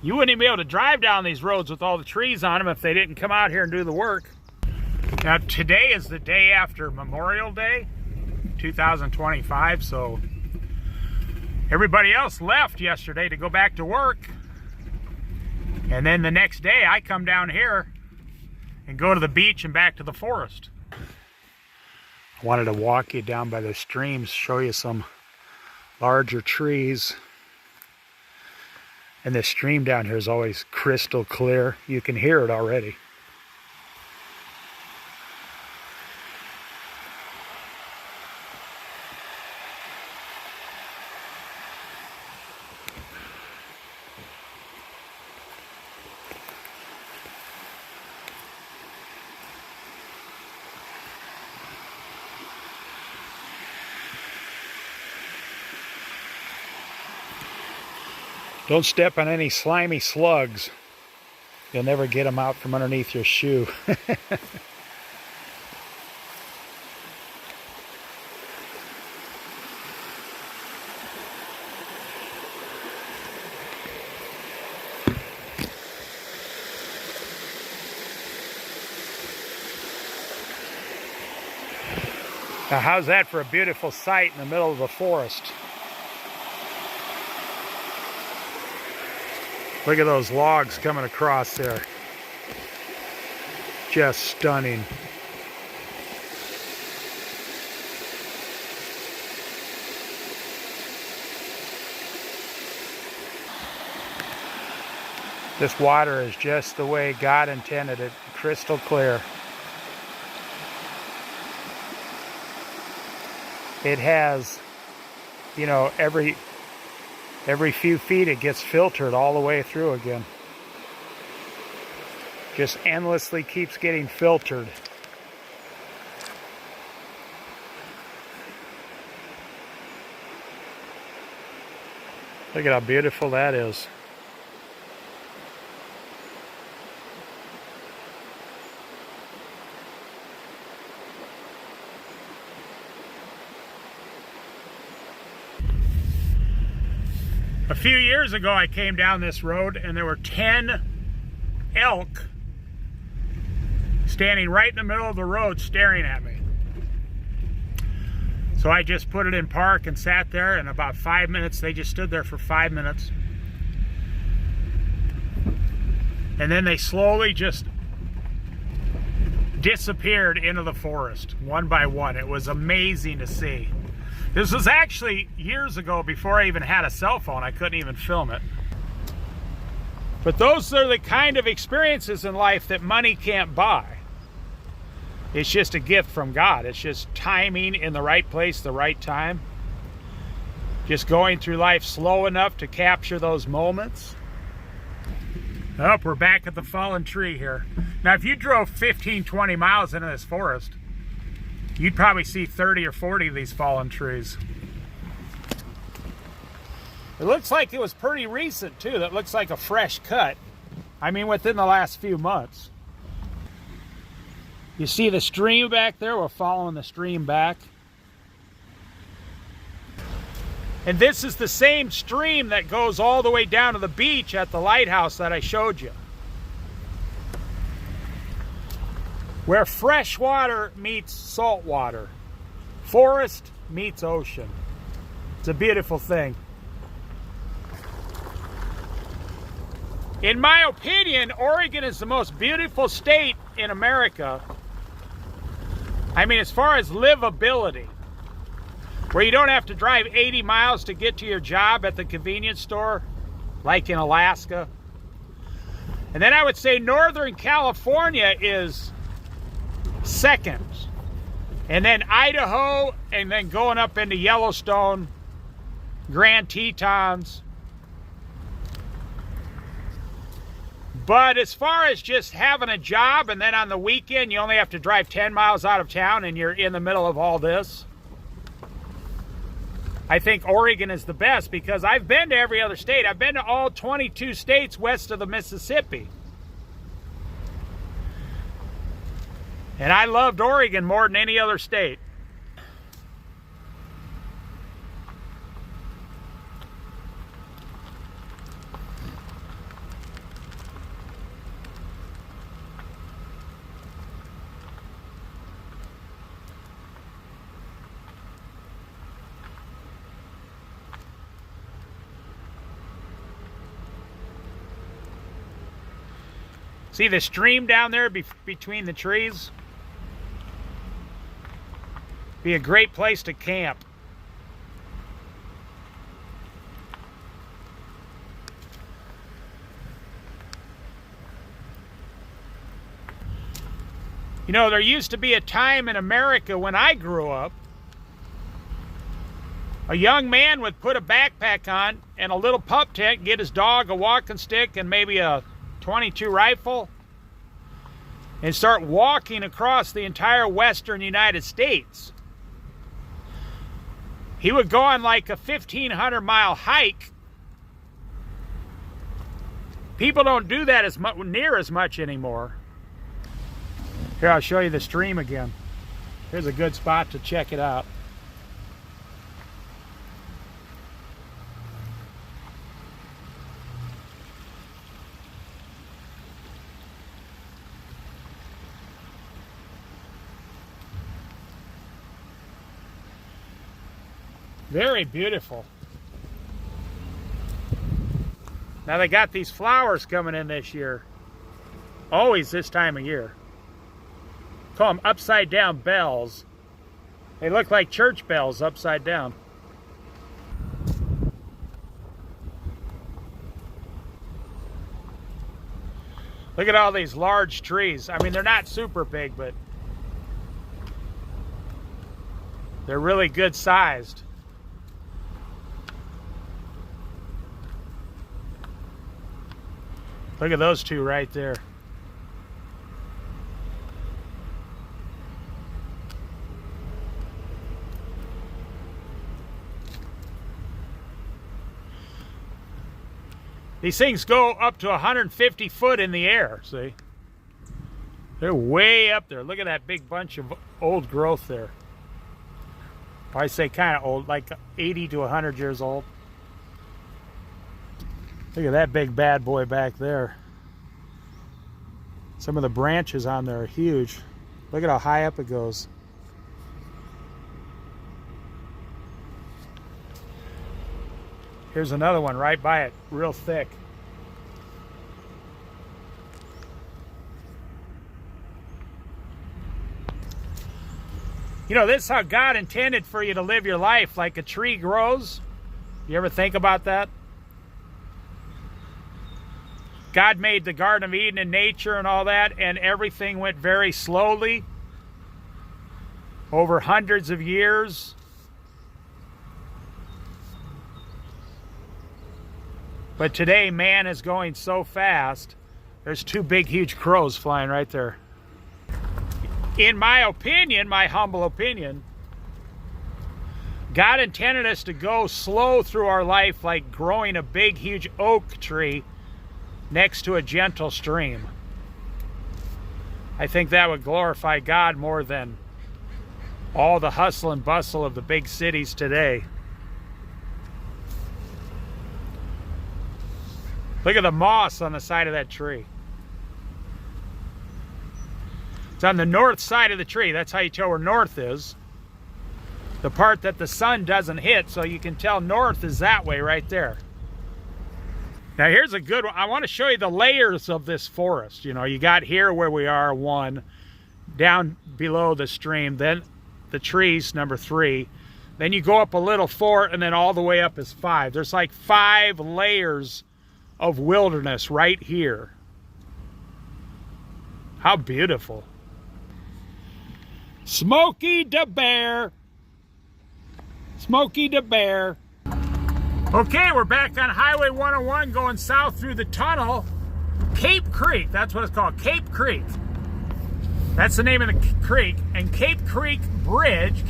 You wouldn't even be able to drive down these roads with all the trees on them if they didn't come out here and do the work. Now, today is the day after Memorial Day, 2025, so everybody else left yesterday to go back to work. And then the next day, I come down here and go to the beach and back to the forest. I wanted to walk you down by the streams, show you some larger trees. And this stream down here is always crystal clear. You can hear it already. Don't step on any slimy slugs. You'll never get them out from underneath your shoe. Now, how's that for a beautiful sight in the middle of the forest? Look at those logs coming across there. Just stunning. This water is just the way God intended it, crystal clear. It has, you know, every few feet it gets filtered all the way through again. Just endlessly keeps getting filtered. Look at how beautiful that is. A few years ago, I came down this road and there were 10 elk standing right in the middle of the road staring at me. So I just put it in park and sat there, and about 5 minutes, they just stood there for 5 minutes. And then they slowly just disappeared into the forest, one by one. It was amazing to see. This was actually years ago, before I even had a cell phone. I couldn't even film it. But those are the kind of experiences in life that money can't buy. It's just a gift from God. It's just timing in the right place, the right time. Just going through life slow enough to capture those moments. Oh, we're back at the fallen tree here. Now, if you drove 15, 20 miles into this forest, you'd probably see 30 or 40 of these fallen trees. It looks like it was pretty recent too. That looks like a fresh cut. I mean, within the last few months. You see the stream back there? We're following the stream back. And this is the same stream that goes all the way down to the beach at the lighthouse that I showed you. Where fresh water meets salt water. Forest meets ocean. It's a beautiful thing. In my opinion, Oregon is the most beautiful state in America. I mean, as far as livability, where you don't have to drive 80 miles to get to your job at the convenience store, like in Alaska. And then I would say Northern California is second, and then Idaho, and then going up into Yellowstone, Grand Tetons. But as far as just having a job, and then on the weekend you only have to drive 10 miles out of town and you're in the middle of all this, I think Oregon is the best, because I've been to every other state. I've been to all 22 states west of the Mississippi. And I loved Oregon more than any other state. See the stream down there between the trees? Be a great place to camp. You know, there used to be a time in America when I grew up, a young man would put a backpack on and a little pup tent, get his dog a walking stick and maybe a .22 rifle, and start walking across the entire western United States. He would go on like a 1,500-mile hike People don't do that as much, near as much anymore. Here, I'll show you the stream again. Here's a good spot to check it out. Very beautiful. Now they got these flowers coming in this year. Always this time of year. Call them upside down bells. They look like church bells upside down. Look at all these large trees. I mean, they're not super big, but they're really good sized. Look at those two right there. These things go up to 150 foot in the air, see? They're way up there. Look at that big bunch of old growth there. I say kind of old, like 80 to 100 years old. Look at that big bad boy back there. Some of the branches on there are huge. Look at how high up it goes. Here's another one right by it, real thick. You know, this is how God intended for you to live your life, like a tree grows. You ever think about that? God made the Garden of Eden and nature and all that, and everything went very slowly over hundreds of years. But today, man is going so fast. There's two big, huge crows flying right there. In my opinion, my humble opinion, God intended us to go slow through our life like growing a big, huge oak tree next to a gentle stream. I think that would glorify God more than all the hustle and bustle of the big cities today. Look at the moss on the side of that tree. It's on the north side of the tree. That's how you tell where north is. The part that the sun doesn't hit, so you can tell north is that way right there. Now here's a good one. I want to show you the layers of this forest. You know, you got here where we are, 1, down below the stream, then the trees, number 3. Then you go up a little, 4, and then all the way up is 5. There's like 5 layers of wilderness right here. How beautiful. Smokey the Bear. Smokey the Bear. Okay, we're back on Highway 101 going south through the tunnel. Cape Creek, that's what it's called, Cape Creek. That's the name of the creek. And Cape Creek Bridge,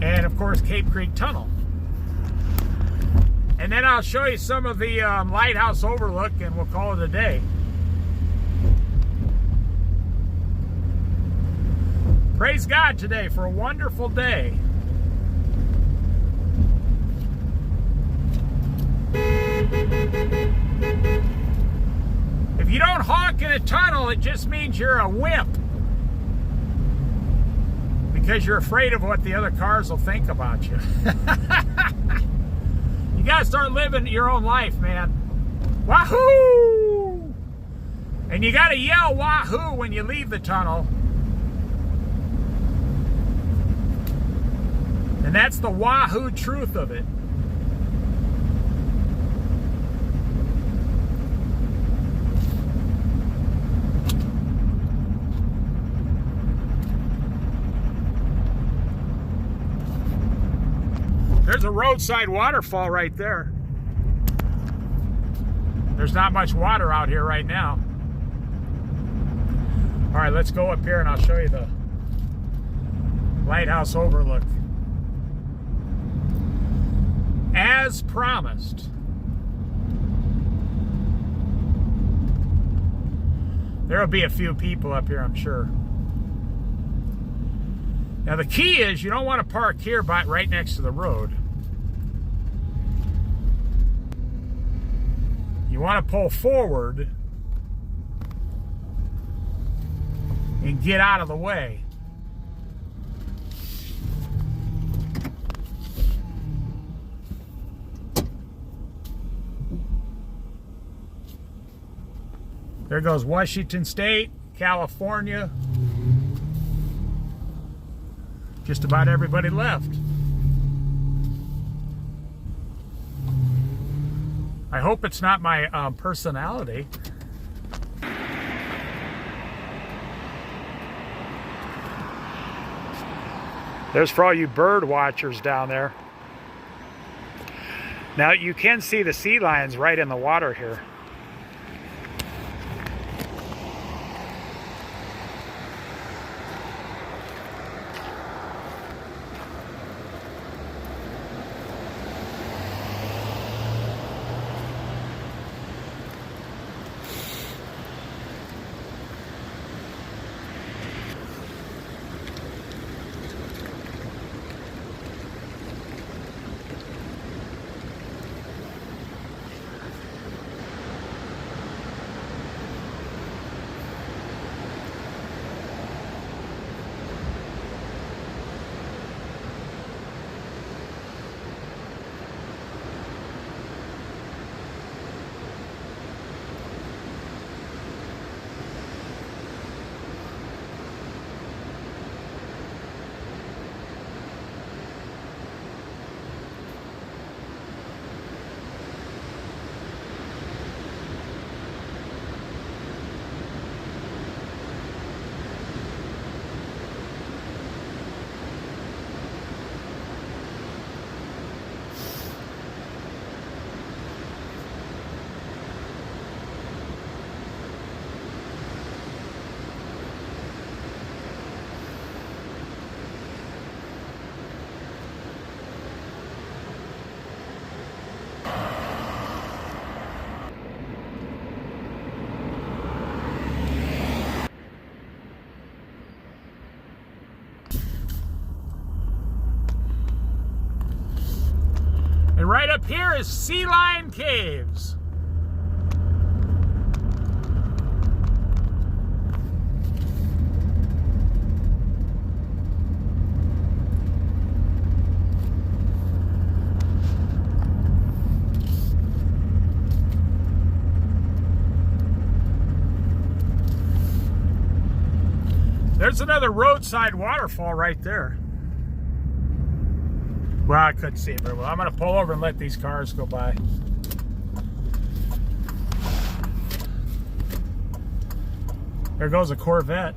and of course Cape Creek Tunnel. And then I'll show you some of the lighthouse overlook and we'll call it a day. Praise God today for a wonderful day. If you don't honk in a tunnel, it just means you're a wimp. Because you're afraid of what the other cars will think about you. You gotta start living your own life, man. Wahoo! And you gotta yell wahoo when you leave the tunnel. And that's the wahoo truth of it. There's a roadside waterfall right there. There's not much water out here right now. All right, let's go up here and I'll show you the lighthouse overlook. As promised, There'll be a few people up here, I'm sure. Now the key is you don't want to park here right next to the road. You want to pull forward and get out of the way. There goes Washington State, California. Just about everybody left. I hope it's not my personality. There's for all you bird watchers down there. Now you can see the sea lions right in the water here. And right up here is Sea Lion Caves. There's another roadside waterfall right there. Well, I couldn't see it very well. I'm going to pull over and let these cars go by. There goes a Corvette.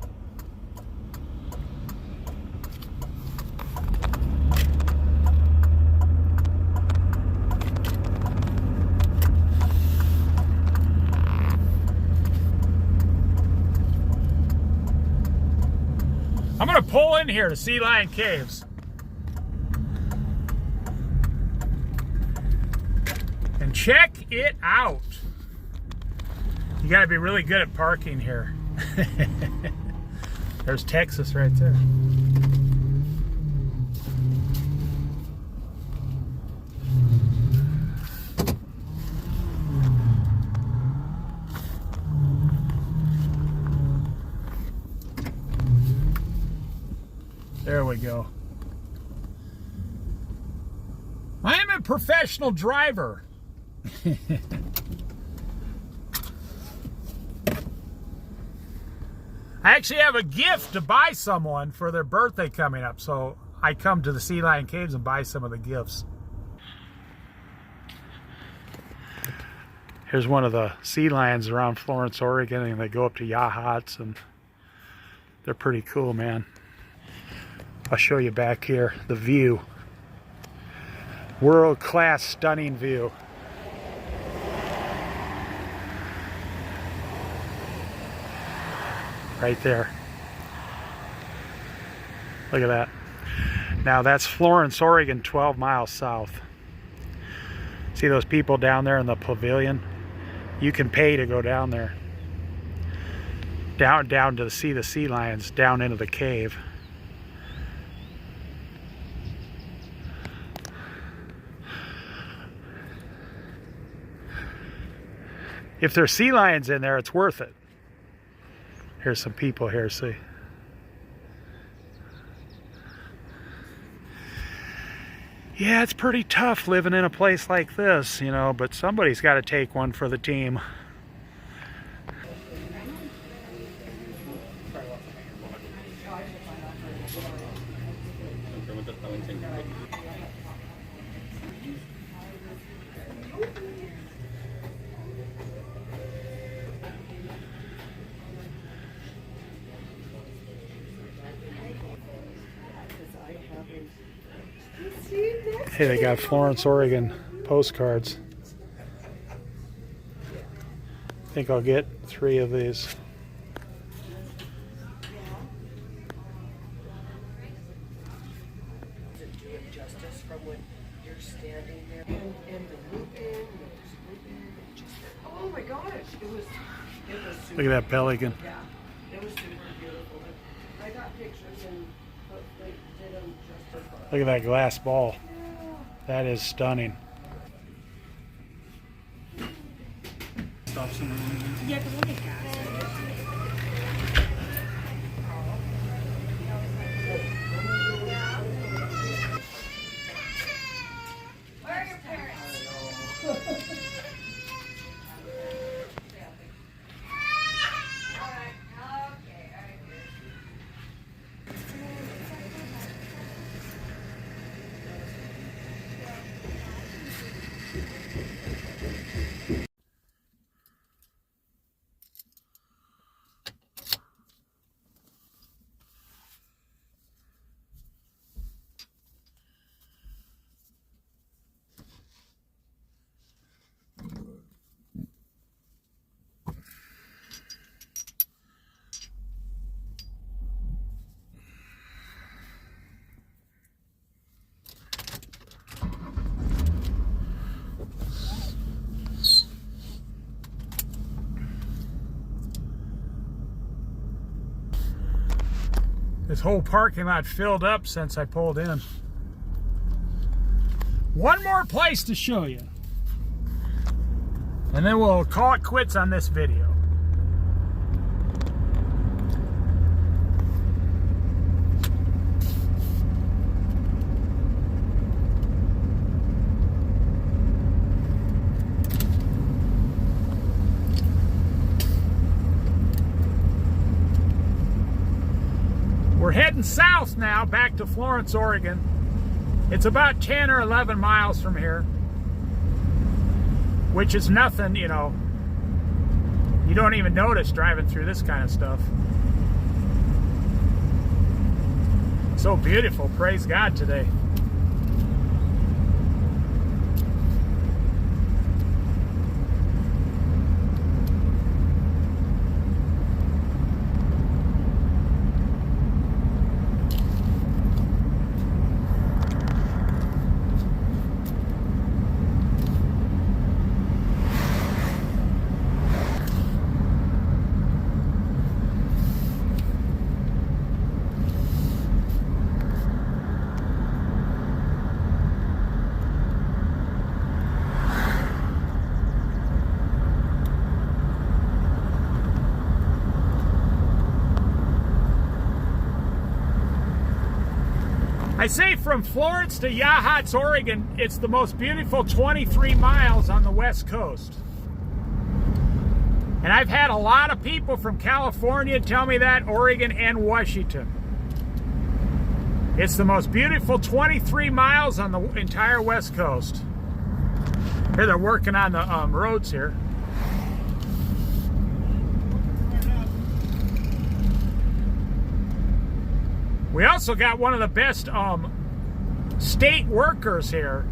I'm going to pull in here to Sea Lion Caves. And check it out. You got to be really good at parking here. There's Texas right there. There we go. I am a professional driver. I actually have a gift to buy someone for their birthday coming up, so I come to the Sea Lion Caves and buy some of the gifts. Here's one of the sea lions around Florence, Oregon, and they go up to yachts, and they're pretty cool, man. I'll show you back here the view. World-class, stunning view. Right there. Look at that. Now that's Florence, Oregon, 12 miles south. See those people down there in the pavilion? You can pay to go down there. down to see the sea lions down into the cave. If there's sea lions in there, it's worth it. Here's some people here, see. Yeah, it's pretty tough living in a place like this, you know, but somebody's got to take one for the team. Hey, they got Florence, Oregon postcards. I think I'll get 3 of these. Oh my gosh, it was super. Look at that pelican. Yeah, it was super beautiful. I got pictures and they did them justice. Look at that glass ball. That is stunning. Stop somewhere. Yeah, because look at that. Where are your parents? This whole parking lot filled up since I pulled in. One more place to show you. And then we'll call it quits on this video. We're heading south now, back to Florence, Oregon. It's about 10 or 11 miles from here, which is nothing, you know. You don't even notice driving through this kind of stuff. So beautiful, praise God today. I say from Florence to Yachats, Oregon, it's the most beautiful 23 miles on the West Coast. And I've had a lot of people from California tell me that, Oregon and Washington. It's the most beautiful 23 miles on the entire West Coast. Here they're working on the roads here. We also got one of the best state workers here.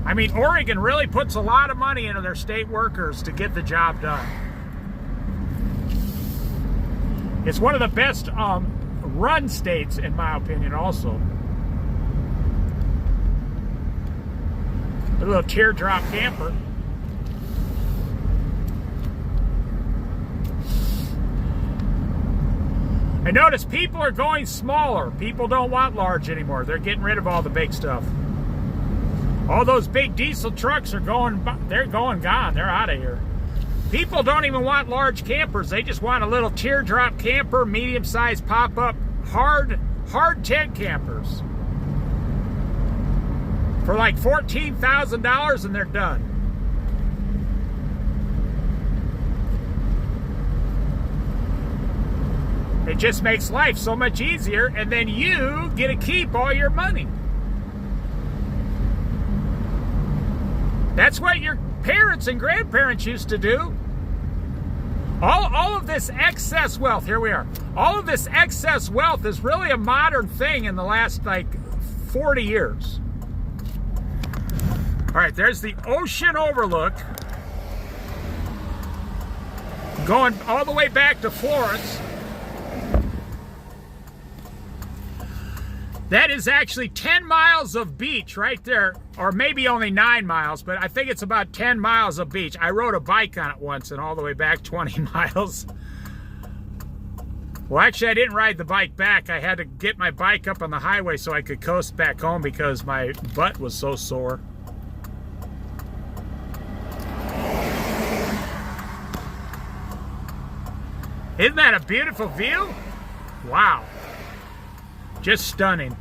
I mean, Oregon really puts a lot of money into their state workers to get the job done. It's one of the best run states, in my opinion, also. A little teardrop camper. I notice people are going smaller. People don't want large anymore. They're getting rid of all the big stuff. All those big diesel trucks are gone. They're gone. They're out of here. People don't even want large campers. They just want a little teardrop camper, medium-sized pop-up, hard tent campers. For like $14,000 and they're done. It just makes life so much easier, and then you get to keep all your money. That's what your parents and grandparents used to do. All of this excess wealth, here we are. All of this excess wealth is really a modern thing in the last like 40 years. All right, there's the ocean overlook. Going all the way back to Florence. That is actually 10 miles of beach right there, or maybe only 9 miles, but I think it's about 10 miles of beach. I rode a bike on it once and all the way back 20 miles. Well, actually, I didn't ride the bike back. I had to get my bike up on the highway so I could coast back home because my butt was so sore. Isn't that a beautiful view? Wow. Just stunning.